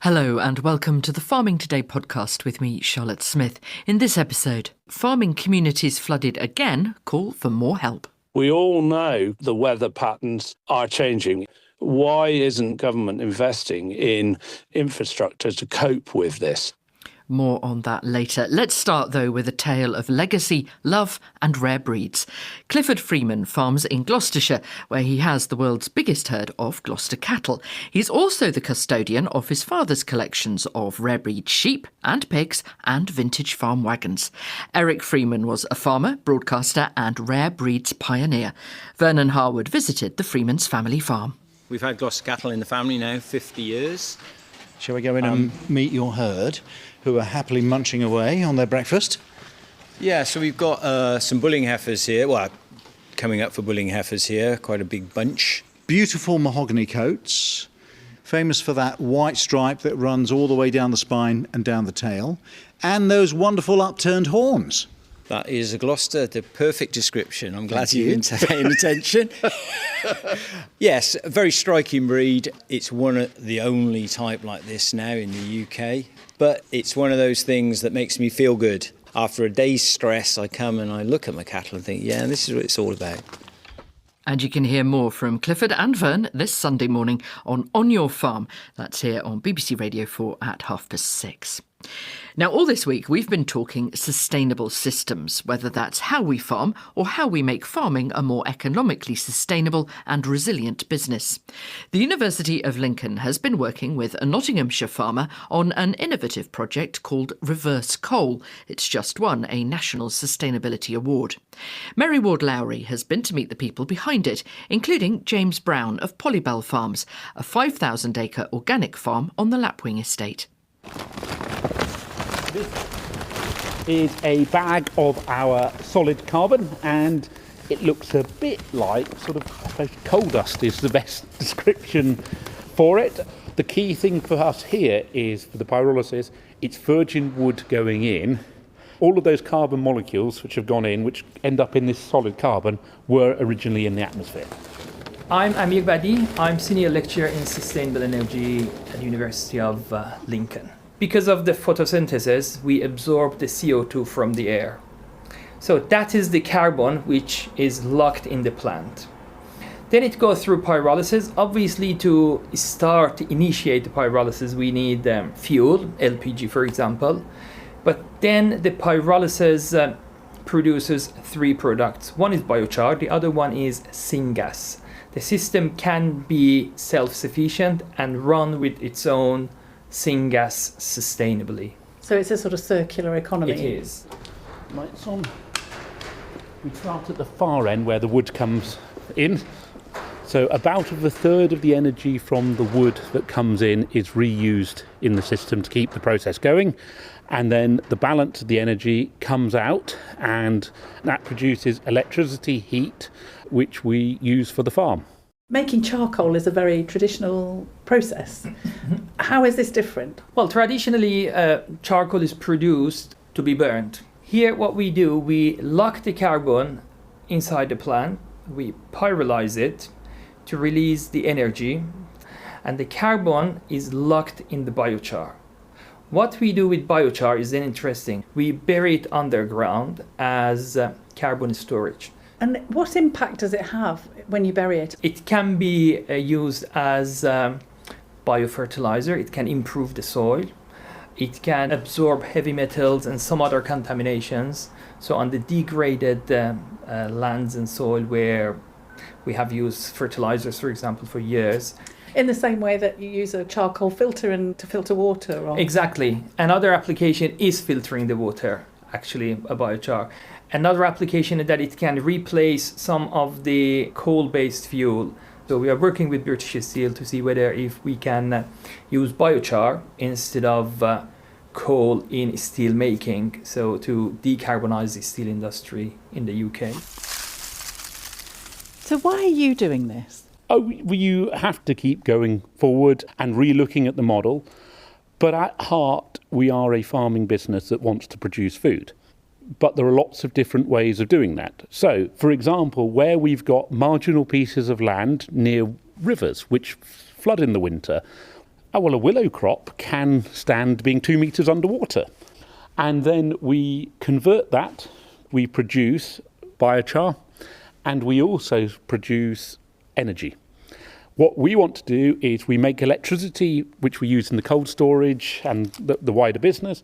Hello and welcome to the Farming Today podcast with me, Charlotte Smith. In this episode, farming communities flooded again call for more help. We all know the weather patterns are changing. Why isn't government investing in infrastructure to cope with this? More on that later. Let's start, though, with a tale of legacy, love and rare breeds. Clifford Freeman farms in Gloucestershire, where he has the world's biggest herd of Gloucester cattle. He's also the custodian of his father's collections of rare breed sheep and pigs and vintage farm wagons. Eric Freeman was a farmer, broadcaster and rare breeds pioneer. Vernon Harwood visited the Freeman's family farm. We've had Gloucester cattle in the family now 50 years. Shall we go in and meet your herd, who are happily munching away on their breakfast? Yeah, so we've got some bulling heifers here. Well, coming up for bulling heifers here, quite a big bunch. Beautiful mahogany coats, famous for that white stripe that runs all the way down the spine and down the tail, and those wonderful upturned horns. That is a Gloucester, the perfect description. I'm glad you've been paying attention. Yes, a very striking breed. It's one of the only type like this now in the UK. But it's one of those things that makes me feel good. After a day's stress, I come and I look at my cattle and think, yeah, this is what it's all about. And you can hear more from Clifford and Vern this Sunday morning on Your Farm. That's here on BBC Radio 4 at 6:30. Now, all this week, we've been talking sustainable systems, whether that's how we farm or how we make farming a more economically sustainable and resilient business. The University of Lincoln has been working with a Nottinghamshire farmer on an innovative project called Reverse Coal. It's just won a National Sustainability Award. Mary Ward-Lowry has been to meet the people behind it, including James Brown of Pollybell Farms, a 5,000-acre organic farm on the Lapwing estate. This is a bag of our solid carbon, and it looks a bit like coal dust is the best description for it. The key thing for us here is for the pyrolysis, it's virgin wood going in. All of those carbon molecules which have gone in, which end up in this solid carbon, were originally in the atmosphere. I'm Amir Badi. I'm Senior Lecturer in Sustainable Energy at the University of Lincoln. Because of the photosynthesis, we absorb the CO2 from the air. So that is the carbon which is locked in the plant. Then it goes through pyrolysis. Obviously, to initiate the pyrolysis, we need fuel, LPG for example. But then the pyrolysis produces three products. One is biochar, the other one is syngas. The system can be self-sufficient and run with its own syngas sustainably. So it's a sort of circular economy. It is. Lights on. We start at the far end where the wood comes in. So about a third of the energy from the wood that comes in is reused in the system to keep the process going. And then the balance of the energy comes out, and that produces electricity, heat, which we use for the farm. Making charcoal is a very traditional process. How is this different? Well, traditionally, charcoal is produced to be burned. Here, what we do, we lock the carbon inside the plant, we pyrolyze it to release the energy, and the carbon is locked in the biochar. What we do with biochar is then interesting. We bury it underground as carbon storage. And what impact does it have when you bury it? It can be used as biofertilizer. It can improve the soil. It can absorb heavy metals and some other contaminations. So on the degraded lands and soil where we have used fertilizers, for example, for years. In the same way that you use a charcoal filter to filter water? Or... Exactly. Another application is filtering the water, actually, a biochar. Another application is that it can replace some of the coal-based fuel. So we are working with British Steel to see whether if we can use biochar instead of coal in steel making, so to decarbonize the steel industry in the UK. So why are you doing this? Oh, you have to keep going forward and re-looking at the model. But at heart, we are a farming business that wants to produce food. But there are lots of different ways of doing that. So, for example, where we've got marginal pieces of land near rivers which flood in the winter, Oh, well, a willow crop can stand being 2 metres underwater. And then we convert that, we produce biochar, and we also produce energy. What we want to do is we make electricity, which we use in the cold storage and the wider business,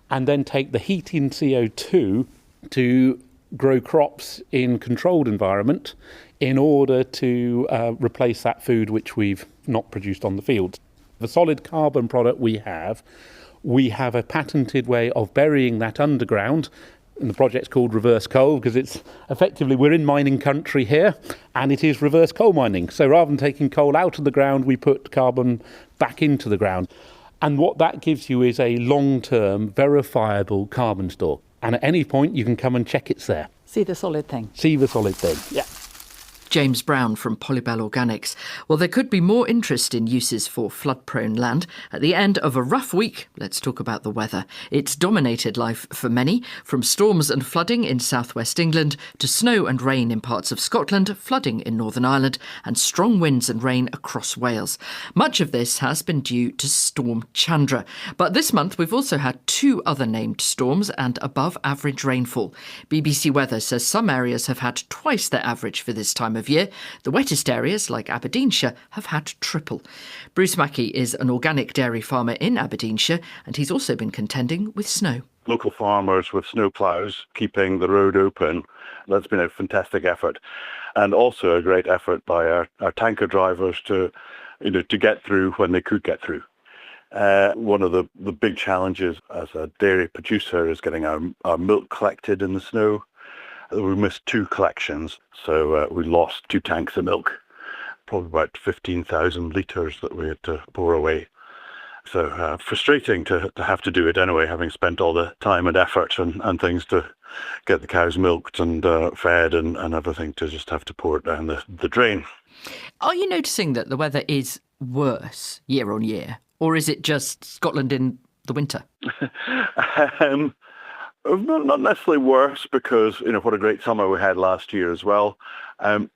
and then take the heat in CO2 to grow crops in controlled environment in order to replace that food which we've not produced on the field. The solid carbon product we have a patented way of burying that underground, and the project's called reverse coal because it's effectively, we're in mining country here, and it is reverse coal mining. So rather than taking coal out of the ground, we put carbon back into the ground. And what that gives you is a long-term, verifiable carbon store. And at any point, you can come and check it's there. See the solid thing. See the solid thing, yeah. James Brown from Pollybell Organics. Well, there could be more interest in uses for flood-prone land. At the end of a rough week, let's talk about the weather. It's dominated life for many, from storms and flooding in southwest England to snow and rain in parts of Scotland, flooding in Northern Ireland, and strong winds and rain across Wales. Much of this has been due to Storm Chandra. But this month, we've also had 2 other named storms and above-average rainfall. BBC Weather says some areas have had twice their average for this time of year. The wettest areas, like Aberdeenshire, have had triple. Bruce Mackey is an organic dairy farmer in Aberdeenshire, and he's also been contending with snow. Local farmers with snow ploughs keeping the road open. That's been a fantastic effort, and also a great effort by our tanker drivers to get through when they could get through. One of the big challenges as a dairy producer is getting our milk collected in the snow. We missed 2 collections, so we lost 2 tanks of milk, probably about 15,000 litres that we had to pour away. So frustrating to have to do it anyway, having spent all the time and effort and things to get the cows milked and fed and everything, to just have to pour it down the drain. Are you noticing that the weather is worse year on year, or is it just Scotland in the winter? Not necessarily worse, because what a great summer we had last year as well.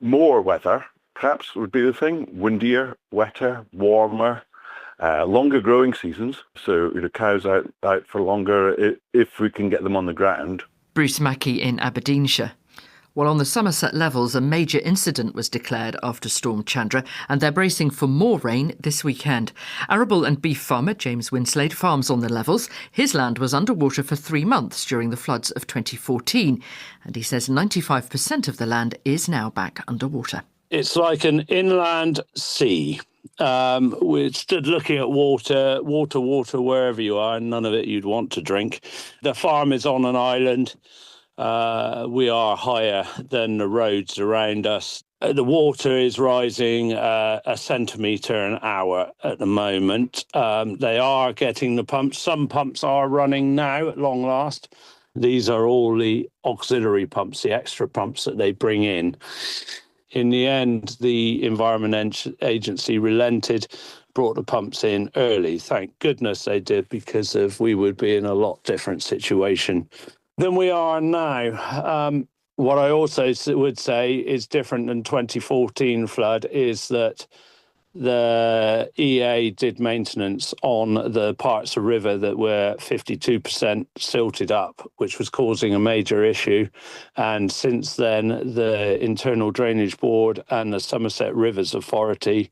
More weather, perhaps, would be the thing. Windier, wetter, warmer, longer growing seasons. So cows out for longer if we can get them on the ground. Bruce Mackey in Aberdeenshire. Well, on the Somerset Levels, a major incident was declared after Storm Chandra, and they're bracing for more rain this weekend. Arable and beef farmer James Winslade farms on the Levels. His land was underwater for 3 months during the floods of 2014, and he says 95% of the land is now back underwater. It's like an inland sea. We're stood looking at water wherever you are, and none of it you'd want to drink. The farm is on an island. We are higher than the roads around us. The water is rising a centimetre an hour at the moment. They are getting the pumps. Some pumps are running now at long last. These are all the auxiliary pumps, the extra pumps that they bring in. In the end, the Environment Agency relented, brought the pumps in early. Thank goodness they did, because we would be in a lot different situation than we are now. What I also would say is different than 2014 flood is that the EA did maintenance on the parts of river that were 52% silted up, which was causing a major issue. And since then, the Internal Drainage Board and the Somerset Rivers Authority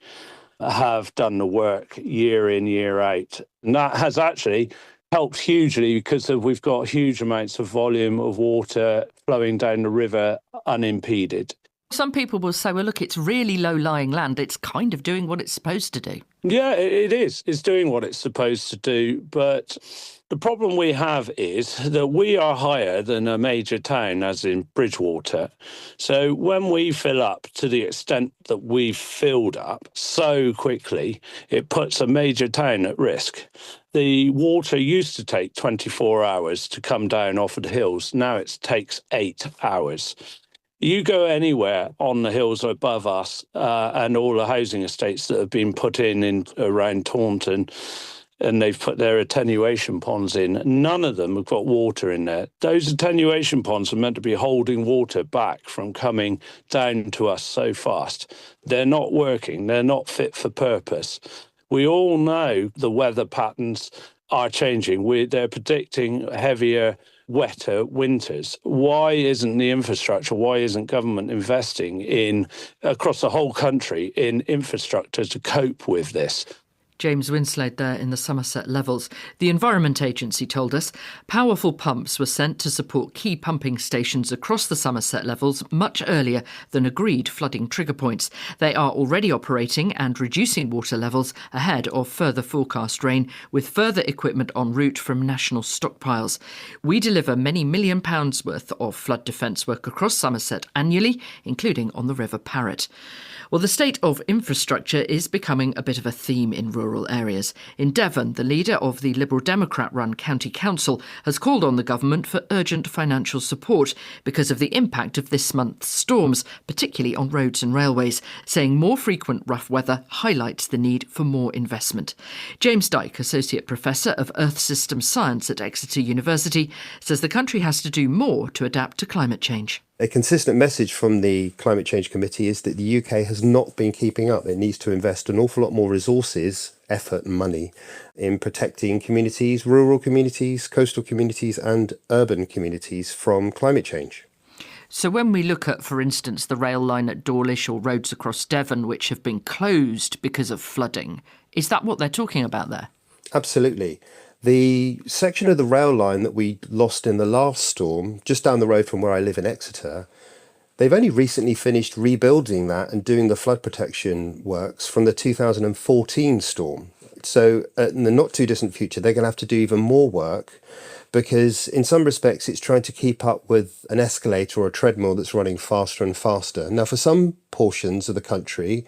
have done the work year in, year out. And that has actually helped hugely, because we've got huge amounts of volume of water flowing down the river unimpeded. Some people will say, well, look, it's really low-lying land. It's kind of doing what it's supposed to do. Yeah, it is. It's doing what it's supposed to do. But the problem we have is that we are higher than a major town, as in Bridgewater. So when we fill up to the extent that we've filled up so quickly, it puts a major town at risk. The water used to take 24 hours to come down off of the hills. Now it takes 8 hours. You go anywhere on the hills above us and all the housing estates that have been put in around Taunton, and they've put their attenuation ponds in. None of them have got water in there. Those attenuation ponds are meant to be holding water back from coming down to us so fast. They're not working. They're not fit for purpose. We all know the weather patterns are changing. They're predicting heavier, wetter winters. Why isn't the infrastructure, why isn't government investing in, across the whole country, in infrastructure to cope with this? James Winslade there in the Somerset Levels. The Environment Agency told us powerful pumps were sent to support key pumping stations across the Somerset Levels much earlier than agreed flooding trigger points. They are already operating and reducing water levels ahead of further forecast rain, with further equipment en route from national stockpiles. We deliver many £1 million worth of flood defence work across Somerset annually, including on the River Parrett. Well, the state of infrastructure is becoming a bit of a theme in rural areas. In Devon, the leader of the Liberal Democrat-run County Council has called on the government for urgent financial support because of the impact of this month's storms, particularly on roads and railways, saying more frequent rough weather highlights the need for more investment. James Dyke, Associate Professor of Earth Systems Science at Exeter University, says the country has to do more to adapt to climate change. A consistent message from the Climate Change Committee is that the UK has not been keeping up. It needs to invest an awful lot more resources, effort and money in protecting communities, rural communities, coastal communities and urban communities from climate change. So when we look at, for instance, the rail line at Dawlish or roads across Devon which have been closed because of flooding, is that what they're talking about there? Absolutely. The section of the rail line that we lost in the last storm, just down the road from where I live in Exeter, they've only recently finished rebuilding that and doing the flood protection works from the 2014 storm. So in the not too distant future, they're going to have to do even more work because in some respects, it's trying to keep up with an escalator or a treadmill that's running faster and faster. Now, for some portions of the country,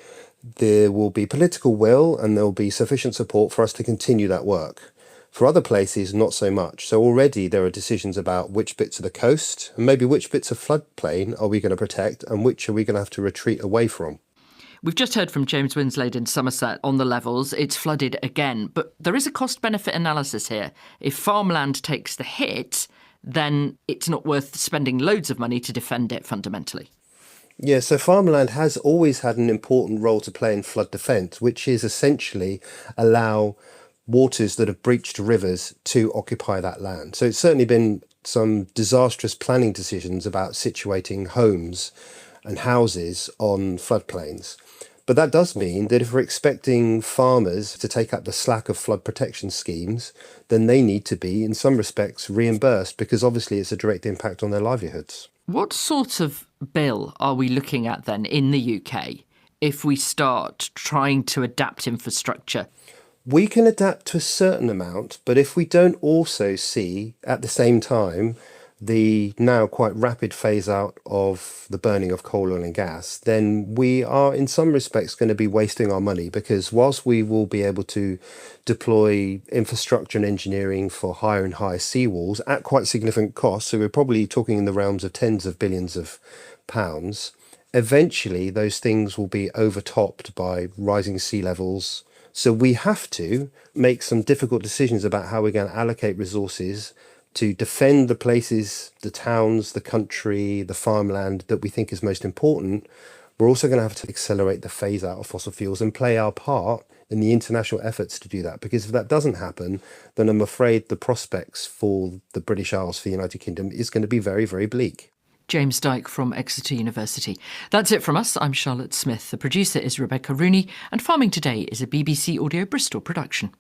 there will be political will and there will be sufficient support for us to continue that work. For other places, not so much. So already there are decisions about which bits of the coast and maybe which bits of floodplain are we going to protect and which are we going to have to retreat away from. We've just heard from James Winslade in Somerset on the Levels. It's flooded again, but there is a cost-benefit analysis here. If farmland takes the hit, then it's not worth spending loads of money to defend it fundamentally. Yeah, so farmland has always had an important role to play in flood defence, which is essentially allow waters that have breached rivers to occupy that land. So it's certainly been some disastrous planning decisions about situating homes and houses on floodplains. But that does mean that if we're expecting farmers to take up the slack of flood protection schemes, then they need to be, in some respects, reimbursed because obviously it's a direct impact on their livelihoods. What sort of bill are we looking at then in the UK if we start trying to adapt infrastructure? We can adapt to a certain amount, but if we don't also see at the same time the now quite rapid phase out of the burning of coal, oil and gas, then we are in some respects going to be wasting our money because whilst we will be able to deploy infrastructure and engineering for higher and higher seawalls at quite significant costs, so we're probably talking in the realms of tens of billions of pounds, eventually those things will be overtopped by rising sea levels. So we have to make some difficult decisions about how we're going to allocate resources to defend the places, the towns, the country, the farmland that we think is most important. We're also going to have to accelerate the phase out of fossil fuels and play our part in the international efforts to do that. Because if that doesn't happen, then I'm afraid the prospects for the British Isles, for the United Kingdom, is going to be very, very bleak. James Dyke from Exeter University. That's it from us. I'm Charlotte Smith. The producer is Rebecca Rooney, and Farming Today is a BBC Audio Bristol production.